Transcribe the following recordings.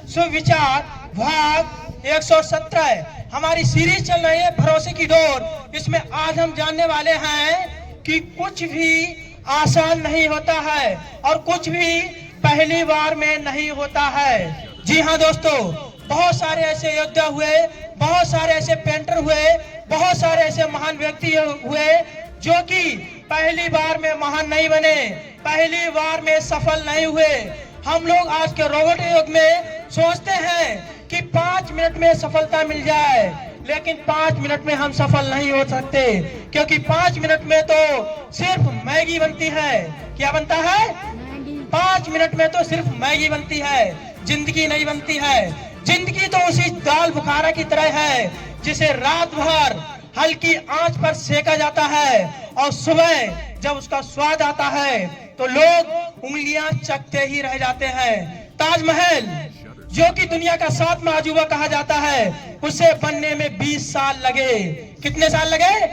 सुविचार भाग 117 हमारी सीरीज चल रही है भरोसे की डोर। इसमें आज हम जानने वाले हैं कि कुछ भी आसान नहीं होता है और कुछ भी पहली बार में नहीं होता है। जी हाँ दोस्तों, बहुत सारे ऐसे योद्धा हुए, बहुत सारे ऐसे पेंटर हुए, बहुत सारे ऐसे महान व्यक्ति हुए जो कि पहली बार में महान नहीं बने, पहली बार में सफल नहीं हुए। हम लोग आज के रोबोट युग में सोचते हैं कि 5 मिनट में सफलता मिल जाए, लेकिन 5 मिनट में हम सफल नहीं हो सकते, क्योंकि 5 मिनट में तो सिर्फ मैगी बनती है। क्या बनता है? 5 मिनट में तो सिर्फ मैगी बनती है, जिंदगी नहीं बनती है। जिंदगी तो उसी दाल बुखारा की तरह है जिसे रात भर हल्की आंच पर सेका जाता है और सुबह जब उसका स्वाद आता है तो लोग उंगलियां चखते ही रह जाते हैं। ताजमहल जो कि दुनिया का 7वां अजूबा कहा जाता है, उसे बनने में 20 साल लगे। कितने साल लगे?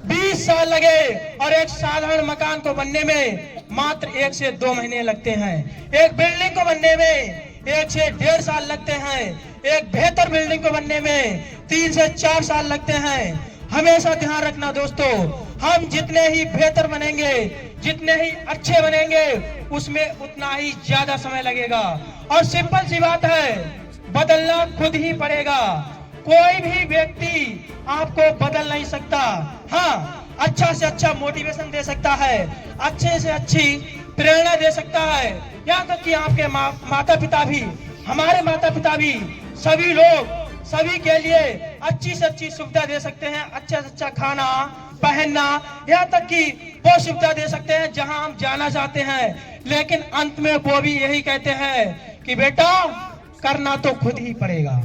20 साल लगे। और एक साधारण मकान को बनने में मात्र 1 से 2 महीने लगते हैं। एक बिल्डिंग को बनने में 1 से 1.5 साल लगते हैं। एक बेहतर बिल्डिंग को बनने में 3 से 4 साल लगते हैं। हमेशा ध्यान रखना दोस्तों, हम जितने ही बेहतर बनेंगे, जितने ही अच्छे बनेंगे, उसमें उतना ही ज्यादा समय लगेगा। और सिंपल सी बात है, बदलना खुद ही पड़ेगा। कोई भी व्यक्ति आपको बदल नहीं सकता। हाँ, अच्छा से अच्छा मोटिवेशन दे सकता है, अच्छे से अच्छी प्रेरणा दे सकता है। यहाँ तक कि आपके माता पिता भी, हमारे माता पिता भी, सभी लोग सभी के लिए अच्छी से अच्छी सुविधा दे सकते हैं, अच्छा से अच्छा खाना पहनना, यहाँ तक कि वो सुविधा दे सकते हैं जहां हम जाना चाहते हैं। लेकिन अंत में वो भी यही कहते हैं कि बेटा करना तो खुद ही पड़ेगा।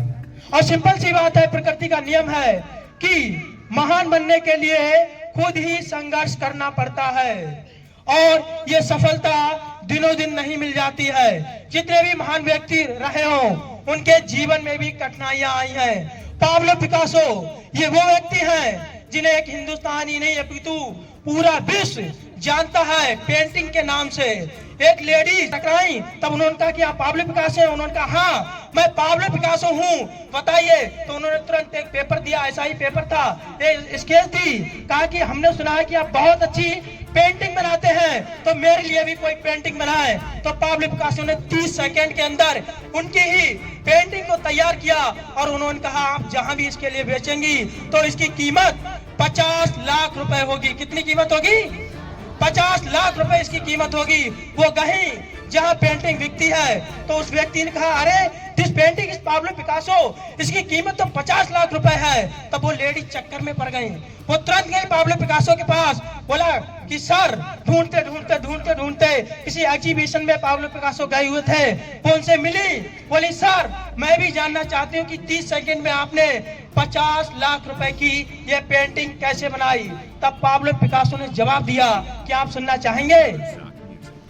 और सिंपल सी बात है, प्रकृति का नियम है कि महान बनने के लिए खुद ही संघर्ष करना पड़ता है और ये सफलता दिनों दिन नहीं मिल जाती है। जितने भी महान व्यक्ति रहे हो उनके जीवन में भी कठिनाइयां आई हैं। पाब्लो पिकासो ये वो व्यक्ति हैं जिन्हें एक हिंदुस्तान ही नहीं अपितु पूरा विश्व जानता है पेंटिंग के नाम से। एक लेडी टकराई, तब उन्होंने कहा कि आप पाब्लो पिकासो हैं? उन्होंने कहा हाँ मैं पाब्लो पिकासो हूँ, बताइए। तो उन्होंने तुरंत एक पेपर दिया, ऐसा ही पेपर था, स्केच थी। कहा कि हमने सुना है कि आप बहुत अच्छी पेंटिंग बनाते हैं, तो मेरे लिए भी कोई पेंटिंग बनाए। तो पाब्लो पिकासो ने 30 सेकंड के अंदर उनकी ही पेंटिंग को तैयार किया और उन्होंने कहा आप जहां भी इसके लिए बेचेंगी तो इसकी कीमत 50 लाख रुपए होगी। कितनी कीमत होगी? 50 लाख रुपए इसकी कीमत होगी। वो कहीं जहां पेंटिंग बिकती है तो उस व्यक्ति ने कहा अरे this painting is Pablo Picasso, इसकी कीमत तो 50 लाख रुपए है। तब वो लेडी चक्कर में पड़ गई। वो तुरंत गई पाब्लो पिकासो के पास, बोला कि सर ढूंढते ढूंढते ढूंढते ढूंढते किसी एग्जीबिशन में पाब्लो पिकासो गए हुए थे, वो उनसे मिली। बोली सर मैं भी जानना चाहती हूँ कि 30 सेकंड में आपने 50 लाख रुपए की ये पेंटिंग कैसे बनाई। तब पाब्लो पिकासो ने जवाब दिया कि आप सुनना चाहेंगे?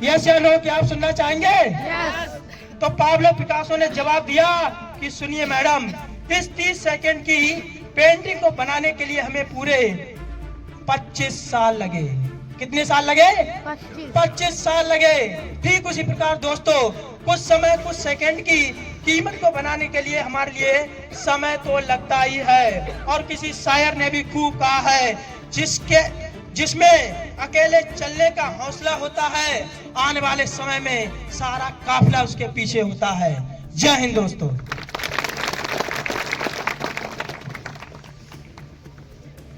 यस या नो, क्या आप सुनना चाहेंगे? yes. तो पाब्लो पिकासो ने जवाब दिया कि सुनिए मैडम, इस 30 सेकंड की पेंटिंग को बनाने के लिए हमें पूरे 25 साल लगे। कितने साल लगे? 25 साल लगे। ठीक उसी प्रकार दोस्तों, कुछ समय कुछ सेकंड की कीमत को बनाने के लिए हमारे लिए समय तो लगता ही है। और किसी शायर ने भी खूब कहा है, जिसमें अकेले चलने का हौसला होता है, आने वाले समय में सारा काफिला उसके पीछे होता है। जय हिंद दोस्तों।